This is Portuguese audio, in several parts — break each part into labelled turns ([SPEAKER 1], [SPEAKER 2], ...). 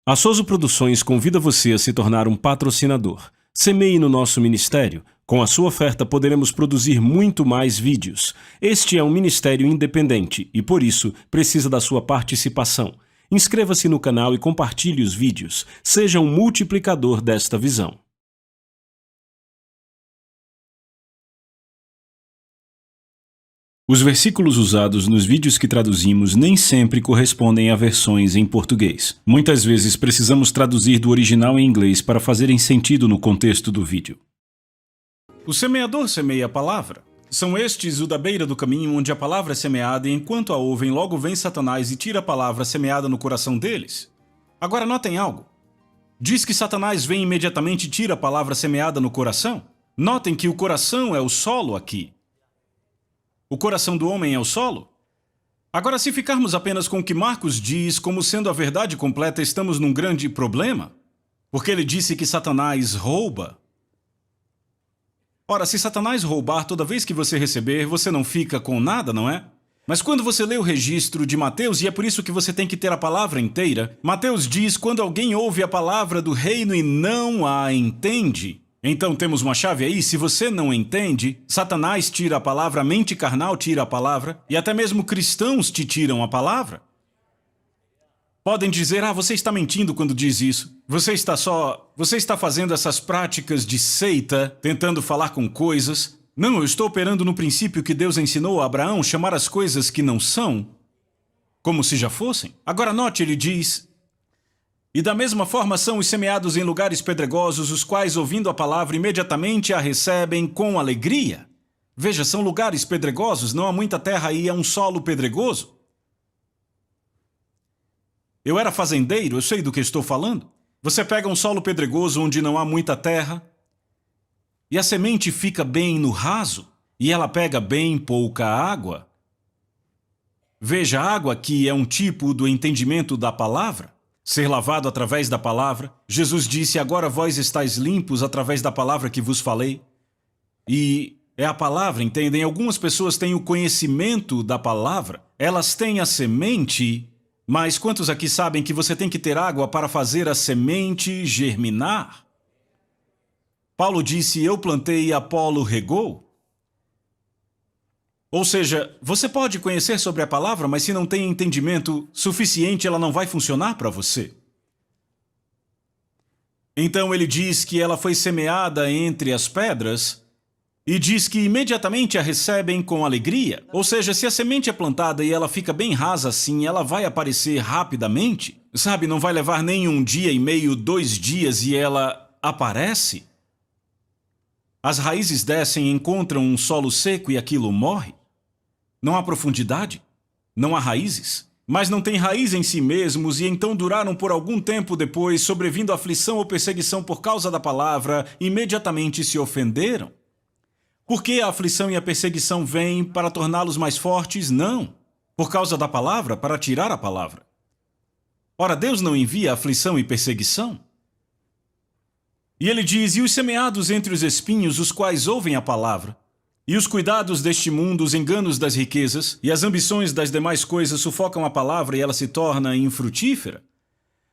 [SPEAKER 1] A Souza Produções convida você a se tornar um patrocinador. Semeie no nosso ministério. Com a sua oferta poderemos produzir muito mais vídeos. Este é um ministério independente e, por isso, precisa da sua participação. Inscreva-se no canal e compartilhe os vídeos. Seja um multiplicador desta visão. Os versículos usados nos vídeos que traduzimos nem sempre correspondem a versões em português. Muitas vezes precisamos traduzir do original em inglês para fazerem sentido no contexto do vídeo. O semeador semeia a palavra. São estes o da beira do caminho onde a palavra é semeada e enquanto a ouvem, logo vem Satanás e tira a palavra semeada no coração deles. Agora notem algo. Diz que Satanás vem imediatamente e tira a palavra semeada no coração. Notem que o coração é o solo aqui. O coração do homem é o solo? Agora, se ficarmos apenas com o que Marcos diz como sendo a verdade completa, estamos num grande problema. Porque ele disse que Satanás rouba. Ora, se Satanás roubar toda vez que você receber, você não fica com nada, não é? Mas quando você lê o registro de Mateus, e é por isso que você tem que ter a palavra inteira, Mateus diz: quando alguém ouve a palavra do reino e não a entende. Então temos uma chave aí, se você não entende, Satanás tira a palavra, a mente carnal tira a palavra, e até mesmo cristãos te tiram a palavra. Podem dizer: você está mentindo quando diz isso. Você está fazendo essas práticas de seita, tentando falar com coisas. Não, eu estou operando no princípio que Deus ensinou a Abraão chamar as coisas que não são, como se já fossem. Agora note, ele diz: e da mesma forma são os semeados em lugares pedregosos, os quais, ouvindo a palavra, imediatamente a recebem com alegria. Veja, são lugares pedregosos, não há muita terra aí, é um solo pedregoso. Eu era fazendeiro, eu sei do que estou falando. Você pega um solo pedregoso onde não há muita terra, e a semente fica bem no raso, e ela pega bem pouca água. Veja, a água aqui é um tipo do entendimento da palavra. Ser lavado através da palavra. Jesus disse: agora vós estáis limpos através da palavra que vos falei. E é a palavra, entendem? Algumas pessoas têm o conhecimento da palavra, elas têm a semente, mas quantos aqui sabem que você tem que ter água para fazer a semente germinar? Paulo disse: eu plantei e Apolo regou. Ou seja, você pode conhecer sobre a palavra, mas se não tem entendimento suficiente, ela não vai funcionar para você. Então ele diz que ela foi semeada entre as pedras e diz que imediatamente a recebem com alegria. Ou seja, se a semente é plantada e ela fica bem rasa assim, ela vai aparecer rapidamente. Sabe, não vai levar nem um dia e meio, 2 dias e ela aparece. As raízes descem, encontram um solo seco e aquilo morre. Não há profundidade, não há raízes, mas não tem raiz em si mesmos e então duraram por algum tempo depois, sobrevindo aflição ou perseguição por causa da palavra, imediatamente se ofenderam. Por que a aflição e a perseguição vêm para torná-los mais fortes? Não. Por causa da palavra, para tirar a palavra. Ora, Deus não envia aflição e perseguição? E ele diz: e os semeados entre os espinhos, os quais ouvem a palavra, e os cuidados deste mundo, os enganos das riquezas e as ambições das demais coisas sufocam a palavra e ela se torna infrutífera.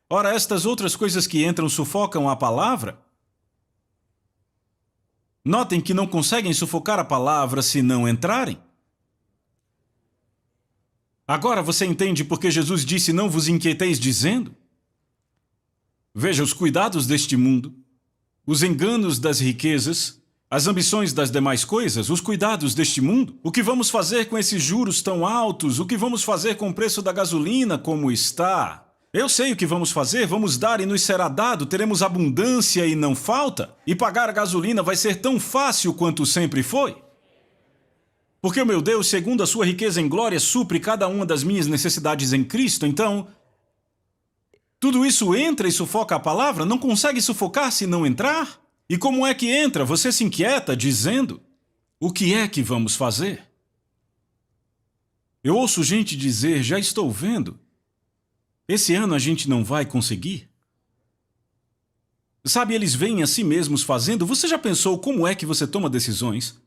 [SPEAKER 1] Ora, estas outras coisas que entram sufocam a palavra. Notem que não conseguem sufocar a palavra se não entrarem. Agora você entende porque Jesus disse: não vos inquieteis dizendo? Veja, os cuidados deste mundo, os enganos das riquezas, as ambições das demais coisas, os cuidados deste mundo. O que vamos fazer com esses juros tão altos? O que vamos fazer com o preço da gasolina como está? Eu sei o que vamos fazer, vamos dar e nos será dado, teremos abundância e não falta. E pagar a gasolina vai ser tão fácil quanto sempre foi. Porque o meu Deus, segundo a sua riqueza em glória, supre cada uma das minhas necessidades em Cristo. Então, tudo isso entra e sufoca a palavra? Não consegue sufocar se não entrar? E como é que entra? Você se inquieta dizendo: o que é que vamos fazer? Eu ouço gente dizer: já estou vendo. Esse ano a gente não vai conseguir. Sabe, eles veem a si mesmos fazendo. Você já pensou como é que você toma decisões?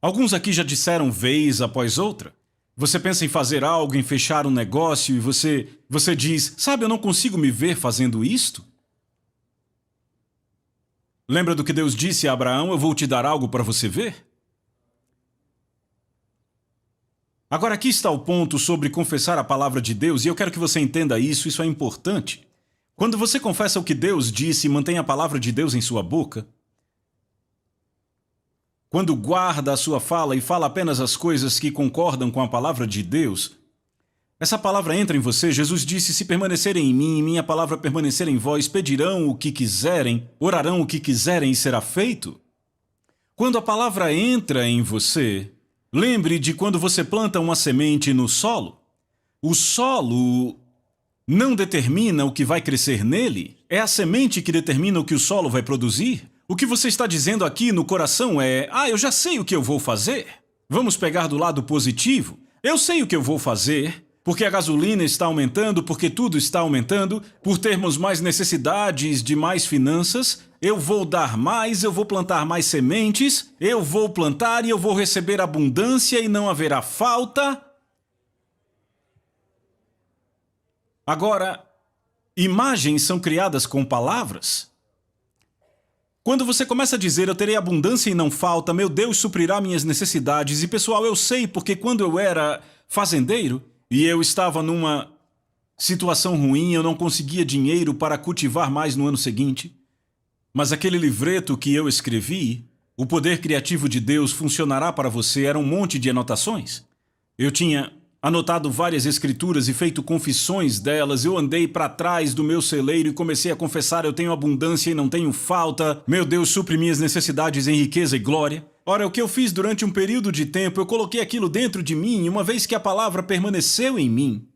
[SPEAKER 1] Alguns aqui já disseram vez após outra: Você pensa em fazer algo, em fechar um negócio e você diz, sabe, eu não consigo me ver fazendo isto? Lembra do que Deus disse a Abraão, eu vou te dar algo para você ver? Agora aqui está o ponto sobre confessar a palavra de Deus e eu quero que você entenda isso é importante. Quando você confessa o que Deus disse e mantém a palavra de Deus em sua boca, quando guarda a sua fala e fala apenas as coisas que concordam com a palavra de Deus, essa palavra entra em você. Jesus disse, se permanecerem em mim e minha palavra permanecer em vós, pedirão o que quiserem, orarão o que quiserem e será feito. Quando a palavra entra em você, lembre de quando você planta uma semente no solo. O solo não determina o que vai crescer nele, é a semente que determina o que o solo vai produzir. O que você está dizendo aqui no coração é, eu já sei o que eu vou fazer. Vamos pegar do lado positivo. Eu sei o que eu vou fazer, porque a gasolina está aumentando, porque tudo está aumentando, por termos mais necessidades de mais finanças, eu vou dar mais, eu vou plantar mais sementes, eu vou plantar e eu vou receber abundância e não haverá falta. Agora, imagens são criadas com palavras. Quando você começa a dizer, eu terei abundância e não falta, meu Deus suprirá minhas necessidades, e pessoal, eu sei porque quando eu era fazendeiro e eu estava numa situação ruim, eu não conseguia dinheiro para cultivar mais no ano seguinte, mas aquele livreto que eu escrevi, O Poder Criativo de Deus Funcionará para Você, era um monte de anotações. Eu tinha anotado várias escrituras e feito confissões delas, eu andei para trás do meu celeiro e comecei a confessar, eu tenho abundância e não tenho falta, meu Deus supre minhas necessidades em riqueza e glória. Ora, o que eu fiz durante um período de tempo, eu coloquei aquilo dentro de mim, e uma vez que a palavra permaneceu em mim,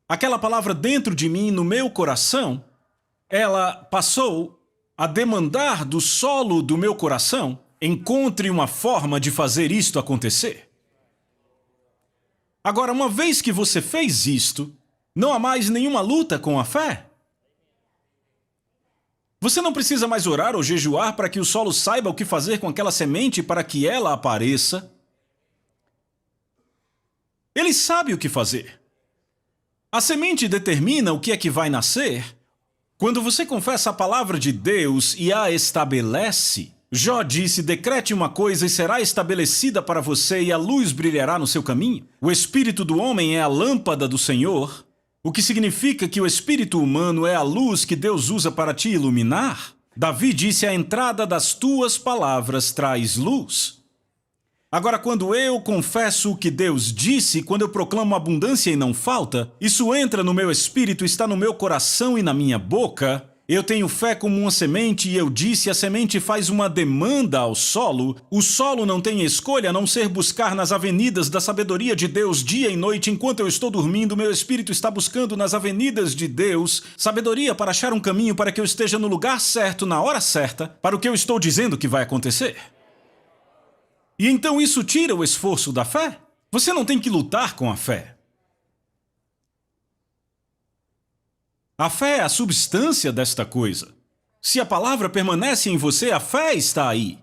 [SPEAKER 1] aquela palavra dentro de mim, no meu coração, ela passou a demandar do solo do meu coração, encontre uma forma de fazer isto acontecer. Agora, uma vez que você fez isto, não há mais nenhuma luta com a fé. Você não precisa mais orar ou jejuar para que o solo saiba o que fazer com aquela semente para que ela apareça. Ele sabe o que fazer. A semente determina o que é que vai nascer. Quando você confessa a palavra de Deus e a estabelece, Jó disse, decrete uma coisa e será estabelecida para você e a luz brilhará no seu caminho. O espírito do homem é a lâmpada do Senhor, o que significa que o espírito humano é a luz que Deus usa para te iluminar. Davi disse, a entrada das tuas palavras traz luz. Agora, quando eu confesso o que Deus disse, quando eu proclamo abundância e não falta, isso entra no meu espírito, está no meu coração e na minha boca. Eu tenho fé como uma semente e eu disse, a semente faz uma demanda ao solo. O solo não tem escolha a não ser buscar nas avenidas da sabedoria de Deus dia e noite. Enquanto eu estou dormindo, meu espírito está buscando nas avenidas de Deus sabedoria para achar um caminho para que eu esteja no lugar certo, na hora certa, para o que eu estou dizendo que vai acontecer. E então isso tira o esforço da fé. Você não tem que lutar com a fé. A fé é a substância desta coisa. Se a palavra permanece em você, a fé está aí.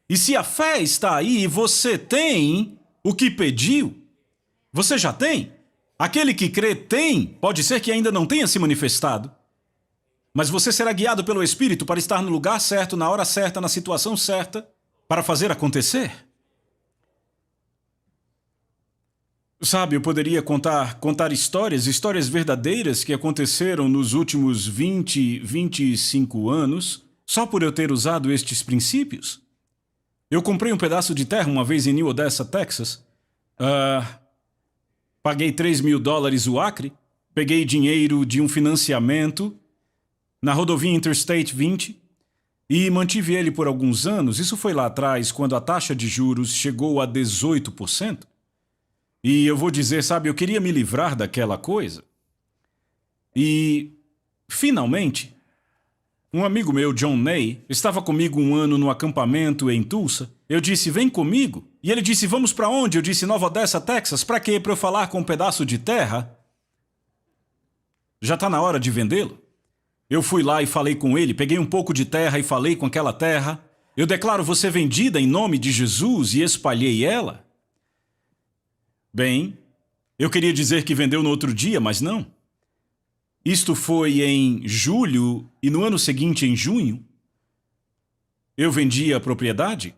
[SPEAKER 1] E se a fé está aí, você tem o que pediu. Você já tem. Aquele que crê tem, pode ser que ainda não tenha se manifestado. Mas você será guiado pelo Espírito para estar no lugar certo, na hora certa, na situação certa, para fazer acontecer. Sabe, eu poderia contar histórias verdadeiras que aconteceram nos últimos 25 anos, só por eu ter usado estes princípios. Eu comprei um pedaço de terra uma vez em New Odessa, Texas. Paguei $3.000 o acre, peguei dinheiro de um financiamento na rodovia Interstate 20 e mantive ele por alguns anos. Isso foi lá atrás, quando a taxa de juros chegou a 18%. E eu vou dizer, sabe, eu queria me livrar daquela coisa. E, finalmente, um amigo meu, John Ney, estava comigo um ano no acampamento em Tulsa. Eu disse, vem comigo. E ele disse, vamos para onde? Eu disse, Nova Odessa, Texas. Para quê? Para eu falar com um pedaço de terra? Já está na hora de vendê-lo. Eu fui lá e falei com ele, peguei um pouco de terra e falei com aquela terra. Eu declaro você vendida em nome de Jesus e espalhei ela. Bem, eu queria dizer que vendeu no outro dia, mas não. Isto foi em julho e no ano seguinte, em junho, eu vendi a propriedade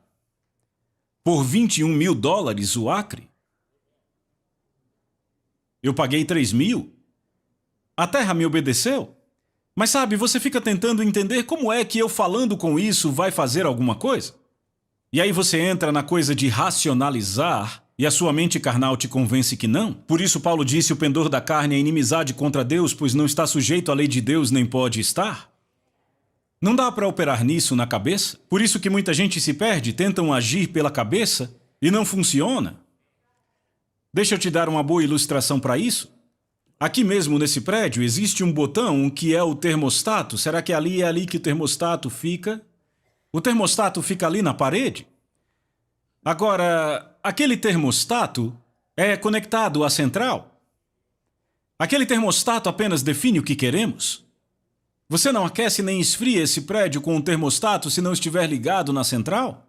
[SPEAKER 1] por $21.000 o acre. Eu paguei 3.000. A terra me obedeceu. Mas sabe, você fica tentando entender como é que eu falando com isso vai fazer alguma coisa. E aí você entra na coisa de racionalizar e a sua mente carnal te convence que não. Por isso Paulo disse: o pendor da carne é inimizade contra Deus, pois não está sujeito à lei de Deus, nem pode estar. Não dá para operar nisso na cabeça. Por isso que muita gente se perde, tentam agir pela cabeça e não funciona. Deixa eu te dar uma boa ilustração para isso. Aqui mesmo nesse prédio existe um botão que é o termostato. Será que é ali que o termostato fica? O termostato fica ali na parede. Agora, aquele termostato é conectado à central. Aquele termostato apenas define o que queremos. Você não aquece nem esfria esse prédio com o termostato se não estiver ligado na central?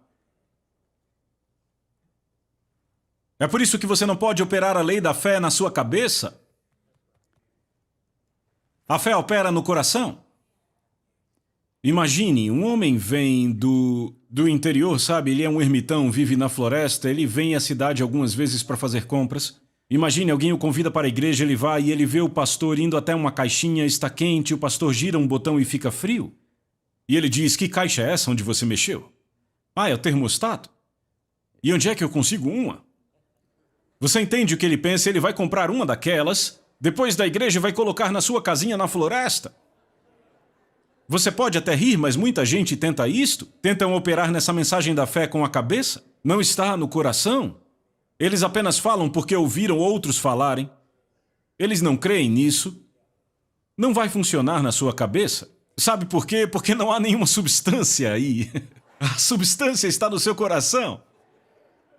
[SPEAKER 1] É por isso que você não pode operar a lei da fé na sua cabeça. A fé opera no coração. Imagine, um homem vem do interior, sabe? Ele é um ermitão, vive na floresta, ele vem à cidade algumas vezes para fazer compras. Imagine, alguém o convida para a igreja, ele vai e ele vê o pastor indo até uma caixinha, está quente, o pastor gira um botão e fica frio. E ele diz: que caixa é essa onde você mexeu? Ah, é o termostato. E onde é que eu consigo uma? Você entende o que ele pensa? Ele vai comprar uma daquelas, depois da igreja vai colocar na sua casinha na floresta. Você pode até rir, mas muita gente tenta isto. Tentam operar nessa mensagem da fé com a cabeça. Não está no coração. Eles apenas falam porque ouviram outros falarem. Eles não creem nisso. Não vai funcionar na sua cabeça. Sabe por quê? Porque não há nenhuma substância aí. A substância está no seu coração.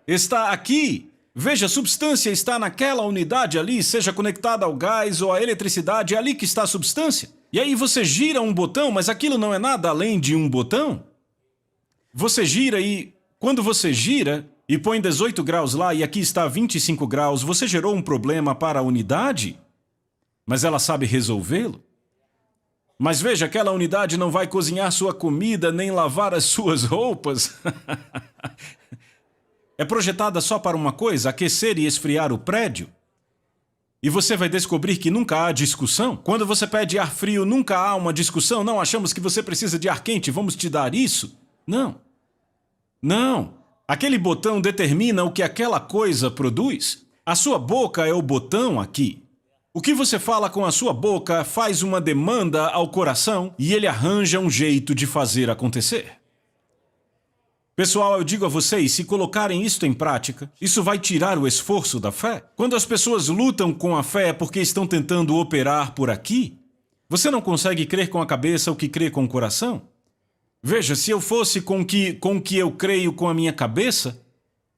[SPEAKER 1] Está aqui. Veja, a substância está naquela unidade ali, seja conectada ao gás ou à eletricidade, é ali que está a substância. E aí você gira um botão, mas aquilo não é nada além de um botão. Você gira e, quando você gira e põe 18 graus lá e aqui está 25 graus, você gerou um problema para a unidade, mas ela sabe resolvê-lo. Mas veja, aquela unidade não vai cozinhar sua comida nem lavar as suas roupas. É projetada só para uma coisa, aquecer e esfriar o prédio. E você vai descobrir que nunca há discussão. Quando você pede ar frio, nunca há uma discussão. Não achamos que você precisa de ar quente, vamos te dar isso. Não. Não. Aquele botão determina o que aquela coisa produz. A sua boca é o botão aqui. O que você fala com a sua boca faz uma demanda ao coração e ele arranja um jeito de fazer acontecer. Pessoal, eu digo a vocês, se colocarem isto em prática, isso vai tirar o esforço da fé. Quando as pessoas lutam com a fé é porque estão tentando operar por aqui. Você não consegue crer com a cabeça o que crê com o coração? Veja, se eu fosse com o que eu creio com a minha cabeça,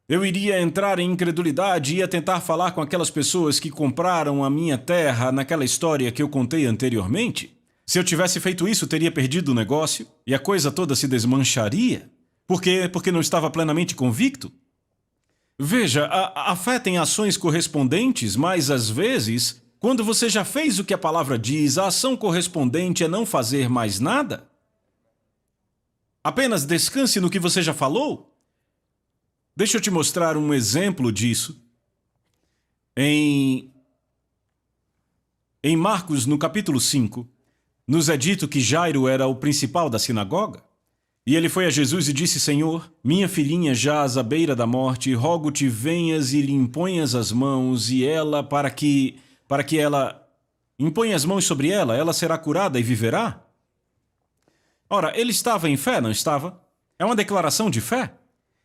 [SPEAKER 1] eu iria entrar em incredulidade e ia tentar falar com aquelas pessoas que compraram a minha terra naquela história que eu contei anteriormente. Se eu tivesse feito isso, teria perdido o negócio e a coisa toda se desmancharia. Por quê? Porque não estava plenamente convicto? Veja, a fé tem ações correspondentes, mas às vezes, quando você já fez o que a palavra diz, a ação correspondente é não fazer mais nada. Apenas descanse no que você já falou. Deixa eu te mostrar um exemplo disso. Em Marcos, no capítulo 5, nos é dito que Jairo era o principal da sinagoga. E ele foi a Jesus e disse: Senhor, minha filhinha jaz à beira da morte, rogo-te venhas e lhe imponhas as mãos, e ela, para que ela imponha as mãos sobre ela, ela será curada e viverá? Ora, ele estava em fé, não estava? É uma declaração de fé.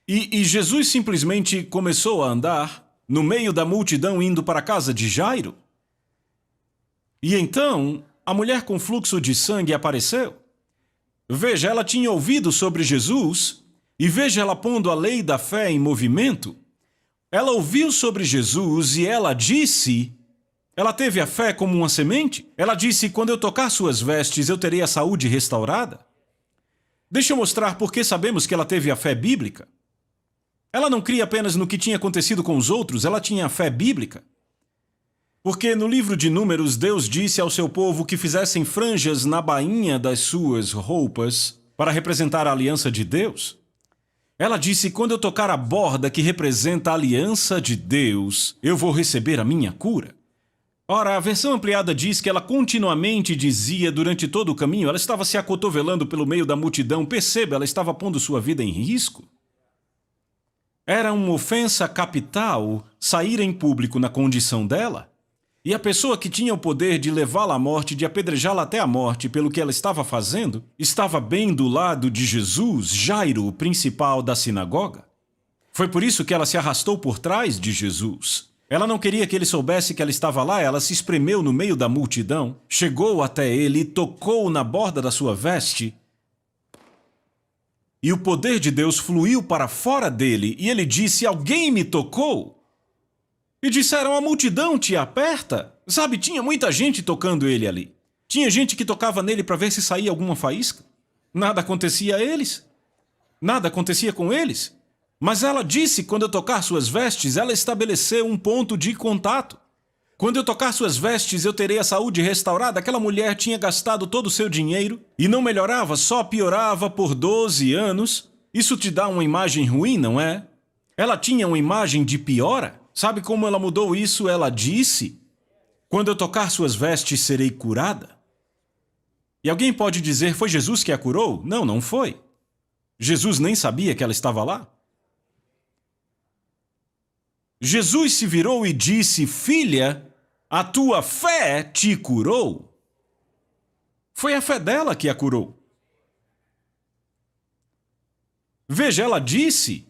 [SPEAKER 1] E Jesus simplesmente começou a andar no meio da multidão indo para a casa de Jairo. E então, a mulher com fluxo de sangue apareceu. Veja, ela tinha ouvido sobre Jesus e veja ela pondo a lei da fé em movimento. Ela ouviu sobre Jesus e ela disse, ela teve a fé como uma semente. Ela disse: quando eu tocar suas vestes, eu terei a saúde restaurada. Deixa eu mostrar por que sabemos que ela teve a fé bíblica. Ela não cria apenas no que tinha acontecido com os outros, ela tinha fé bíblica. Porque no livro de Números, Deus disse ao seu povo que fizessem franjas na bainha das suas roupas para representar a aliança de Deus. Ela disse, quando eu tocar a borda que representa a aliança de Deus, eu vou receber a minha cura. Ora, a versão ampliada diz que ela continuamente dizia durante todo o caminho, ela estava se acotovelando pelo meio da multidão, perceba, ela estava pondo sua vida em risco. Era uma ofensa capital sair em público na condição dela, e a pessoa que tinha o poder de levá-la à morte, de apedrejá-la até a morte pelo que ela estava fazendo, estava bem do lado de Jesus, Jairo, o principal da sinagoga. Foi por isso que ela se arrastou por trás de Jesus. Ela não queria que ele soubesse que ela estava lá, ela se espremeu no meio da multidão, chegou até ele e tocou na borda da sua veste. E o poder de Deus fluiu para fora dele, e ele disse, alguém me tocou? E disseram, a multidão te aperta. Sabe, tinha muita gente tocando ele ali. Tinha gente que tocava nele para ver se saía alguma faísca. Nada acontecia a eles. Nada acontecia com eles. Mas ela disse, quando eu tocar suas vestes, ela estabeleceu um ponto de contato. Quando eu tocar suas vestes, eu terei a saúde restaurada. Aquela mulher tinha gastado todo o seu dinheiro e não melhorava, só piorava por 12 anos. Isso te dá uma imagem ruim, não é? Ela tinha uma imagem de piora. Sabe como ela mudou isso? Ela disse, quando eu tocar suas vestes, serei curada. E alguém pode dizer, foi Jesus que a curou? Não, não foi. Jesus nem sabia que ela estava lá. Jesus se virou e disse, filha, a tua fé te curou. Foi a fé dela que a curou. Veja, ela disse.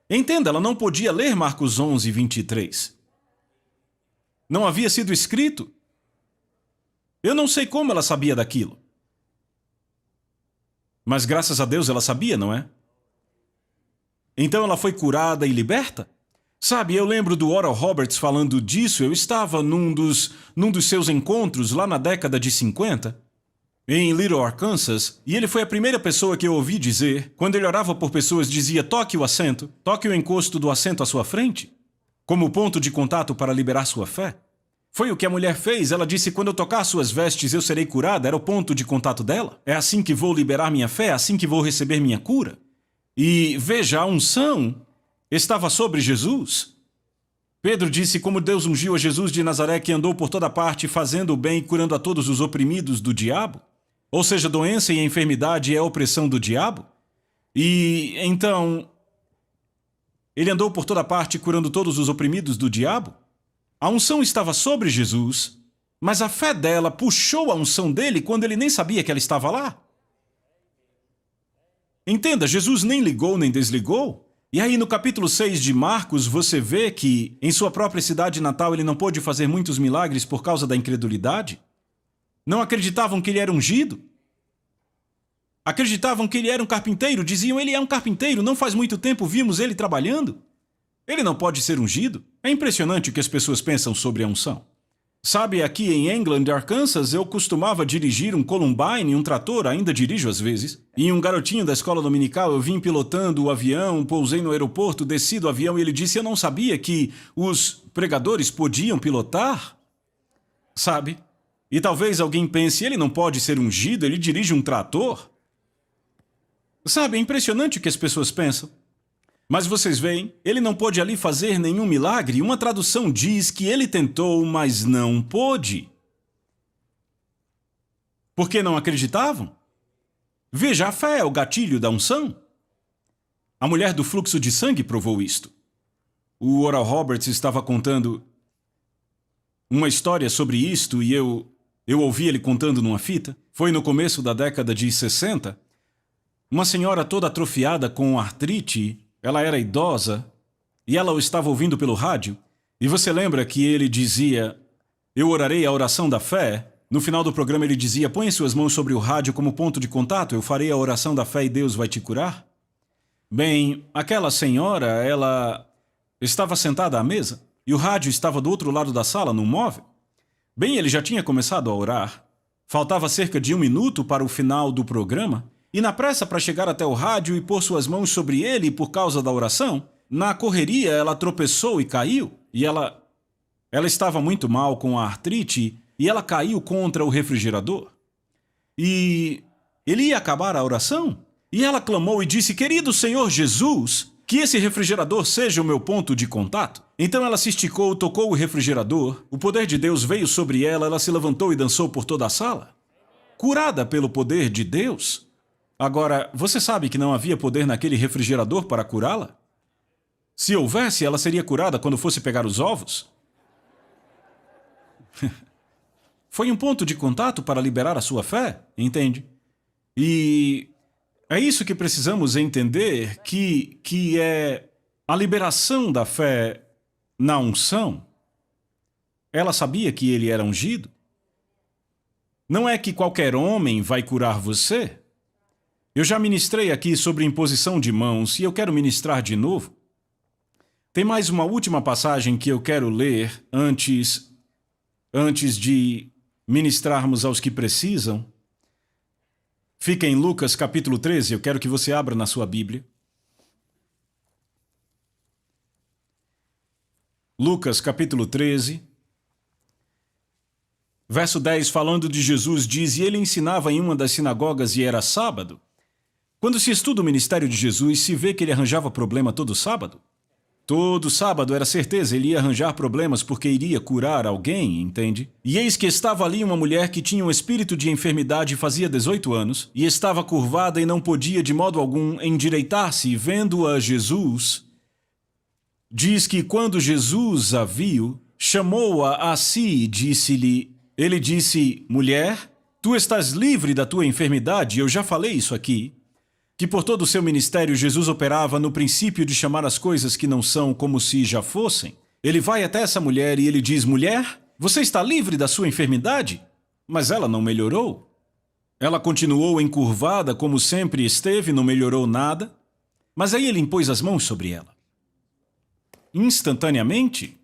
[SPEAKER 1] Entenda, ela não podia ler Marcos 11, 23. Não havia sido escrito. Eu não sei como ela sabia daquilo. Mas graças a Deus ela sabia, não é? Então ela foi curada e liberta? Sabe, eu lembro do Oral Roberts falando disso. Eu estava num dos seus encontros lá na década de 50, em Little, Arkansas, e ele foi a primeira pessoa que eu ouvi dizer, quando ele orava por pessoas, dizia, toque o assento, toque o encosto do assento à sua frente, como ponto de contato para liberar sua fé. Foi o que a mulher fez. Ela disse, quando eu tocar suas vestes, eu serei curada. Era o ponto de contato dela. É assim que vou liberar minha fé, é assim que vou receber minha cura. E veja, a unção estava sobre Jesus. Pedro disse, como Deus ungiu a Jesus de Nazaré, que andou por toda parte, fazendo o bem e curando a todos os oprimidos do diabo. Ou seja, doença e enfermidade é a opressão do diabo. E então, ele andou por toda parte curando todos os oprimidos do diabo. A unção estava sobre Jesus, mas a fé dela puxou a unção dele quando ele nem sabia que ela estava lá. Entenda, Jesus nem ligou nem desligou. E aí no capítulo 6 de Marcos você vê que em sua própria cidade natal ele não pôde fazer muitos milagres por causa da incredulidade. Não acreditavam que ele era ungido. Acreditavam que ele era um carpinteiro. Diziam, ele é um carpinteiro, não faz muito tempo vimos ele trabalhando. Ele não pode ser ungido. É impressionante o que as pessoas pensam sobre a unção. Sabe, aqui em England, Arkansas, eu costumava dirigir um Columbine, um trator, ainda dirijo às vezes. E um garotinho da escola dominical, eu vim pilotando o avião, pousei no aeroporto, desci do avião e ele disse, eu não sabia que os pregadores podiam pilotar. Sabe? E talvez alguém pense, ele não pode ser ungido, ele dirige um trator. Sabe, é impressionante o que as pessoas pensam. Mas vocês veem, ele não pôde ali fazer nenhum milagre. Uma tradução diz que ele tentou, mas não pôde. Por que não acreditavam? Veja, a fé é o gatilho da unção. A mulher do fluxo de sangue provou isto. O Oral Roberts estava contando uma história sobre isto e eu ouvi ele contando numa fita. Foi no começo da década de 60. Uma senhora toda atrofiada com artrite, ela era idosa, e ela o estava ouvindo pelo rádio. E você lembra que ele dizia, eu orarei a oração da fé? No final do programa ele dizia, põe suas mãos sobre o rádio como ponto de contato, eu farei a oração da fé e Deus vai te curar? Bem, aquela senhora, ela estava sentada à mesa, e o rádio estava do outro lado da sala, num móvel. Bem, ele já tinha começado a orar. Faltava cerca de 1 minuto para o final do programa, E na pressa para chegar até o rádio e pôr suas mãos sobre ele por causa da oração, na correria ela tropeçou e caiu. E ela estava muito mal com a artrite e ela caiu contra o refrigerador. E ele ia acabar a oração. E ela clamou e disse: querido Senhor Jesus, que esse refrigerador seja o meu ponto de contato. Então ela se esticou, tocou o refrigerador, o poder de Deus veio sobre ela, ela se levantou e dançou por toda a sala. Curada pelo poder de Deus. Agora, você sabe que não havia poder naquele refrigerador para curá-la? Se houvesse, ela seria curada quando fosse pegar os ovos? Foi um ponto de contato para liberar a sua fé, entende? E é isso que precisamos entender, que é a liberação da fé na unção. Ela sabia que ele era ungido. Não é que qualquer homem vai curar você. Eu já ministrei aqui sobre imposição de mãos e eu quero ministrar de novo. Tem mais uma última passagem que eu quero ler antes de ministrarmos aos que precisam. Fica em Lucas capítulo 13, eu quero que você abra na sua Bíblia. Lucas capítulo 13, verso 10, falando de Jesus, diz: e ele ensinava em uma das sinagogas e era sábado. Quando se estuda o ministério de Jesus, se vê que ele arranjava problema todo sábado. Todo sábado era certeza, ele ia arranjar problemas porque iria curar alguém, entende? E eis que estava ali uma mulher que tinha um espírito de enfermidade fazia 18 anos, e estava curvada e não podia de modo algum endireitar-se, e vendo-a Jesus, diz que quando Jesus a viu, chamou-a a si e disse-lhe, ele disse: mulher, tu estás livre da tua enfermidade, eu já falei isso aqui. Que por todo o seu ministério Jesus operava no princípio de chamar as coisas que não são como se já fossem. Ele vai até essa mulher e ele diz: mulher, você está livre da sua enfermidade? Mas ela não melhorou. Ela continuou encurvada como sempre esteve, não melhorou nada. Mas aí ele impôs as mãos sobre ela. Instantaneamente,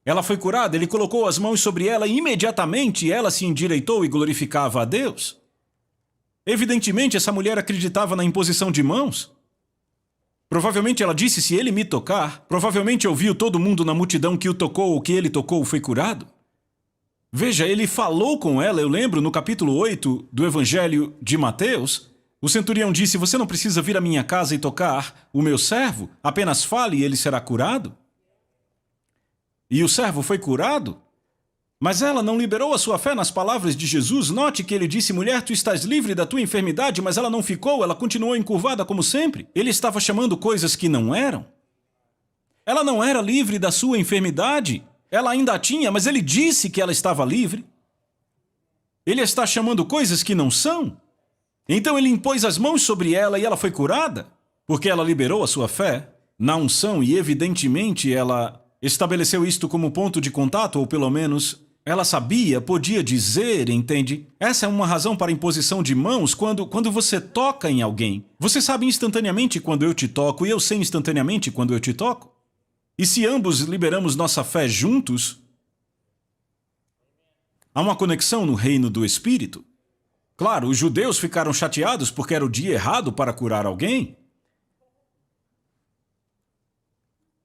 [SPEAKER 1] ela foi curada, ele colocou as mãos sobre ela e imediatamente ela se endireitou e glorificava a Deus. Evidentemente, essa mulher acreditava na imposição de mãos. Provavelmente ela disse: se ele me tocar, provavelmente ouviu todo mundo na multidão que o tocou ou que ele tocou foi curado. Veja, ele falou com ela, eu lembro, no capítulo 8 do Evangelho de Mateus, o centurião disse: você não precisa vir à minha casa e tocar o meu servo, apenas fale e ele será curado. E o servo foi curado. Mas ela não liberou a sua fé nas palavras de Jesus. Note que ele disse: mulher, tu estás livre da tua enfermidade, mas ela não ficou, ela continuou encurvada como sempre. Ele estava chamando coisas que não eram. Ela não era livre da sua enfermidade. Ela ainda a tinha, mas ele disse que ela estava livre. Ele está chamando coisas que não são. Então ele impôs as mãos sobre ela e ela foi curada, porque ela liberou a sua fé na unção e evidentemente ela estabeleceu isto como ponto de contato, ou pelo menos ela sabia, podia dizer, entende? Essa é uma razão para a imposição de mãos quando você toca em alguém. Você sabe instantaneamente quando eu te toco e eu sei instantaneamente quando eu te toco. E se ambos liberamos nossa fé juntos, há uma conexão no reino do Espírito. Claro, os judeus ficaram chateados porque era o dia errado para curar alguém.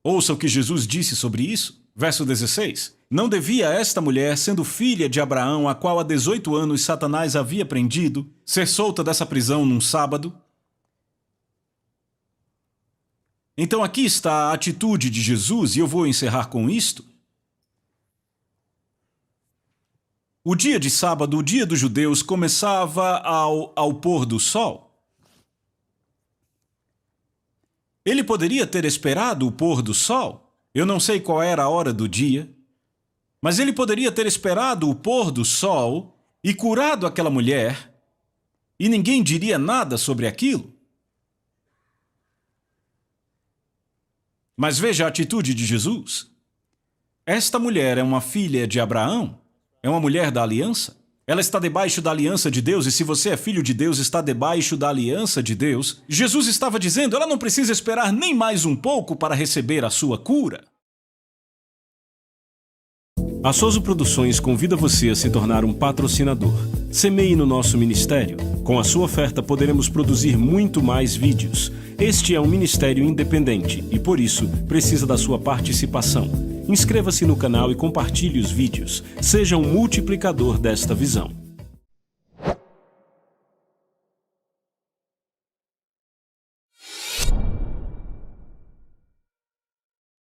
[SPEAKER 1] Ouça o que Jesus disse sobre isso. Verso 16. Não devia esta mulher, sendo filha de Abraão, a qual há 18 anos Satanás havia prendido, ser solta dessa prisão num sábado? Então aqui está a atitude de Jesus, e eu vou encerrar com isto. O dia de sábado, o dia dos judeus, começava ao pôr do sol. Ele poderia ter esperado o pôr do sol. Eu não sei qual era a hora do dia, mas ele poderia ter esperado o pôr do sol e curado aquela mulher, e ninguém diria nada sobre aquilo. Mas veja a atitude de Jesus. Esta mulher é uma filha de Abraão, é uma mulher da aliança. Ela está debaixo da aliança de Deus, e se você é filho de Deus, está debaixo da aliança de Deus. Jesus estava dizendo, ela não precisa esperar nem mais um pouco para receber a sua cura. A Souza Produções convida você a se tornar um patrocinador. Semeie no nosso ministério. Com a sua oferta poderemos produzir muito mais vídeos. Este é um ministério independente e, por isso, precisa da sua participação. Inscreva-se no canal e compartilhe os vídeos. Seja um multiplicador desta visão.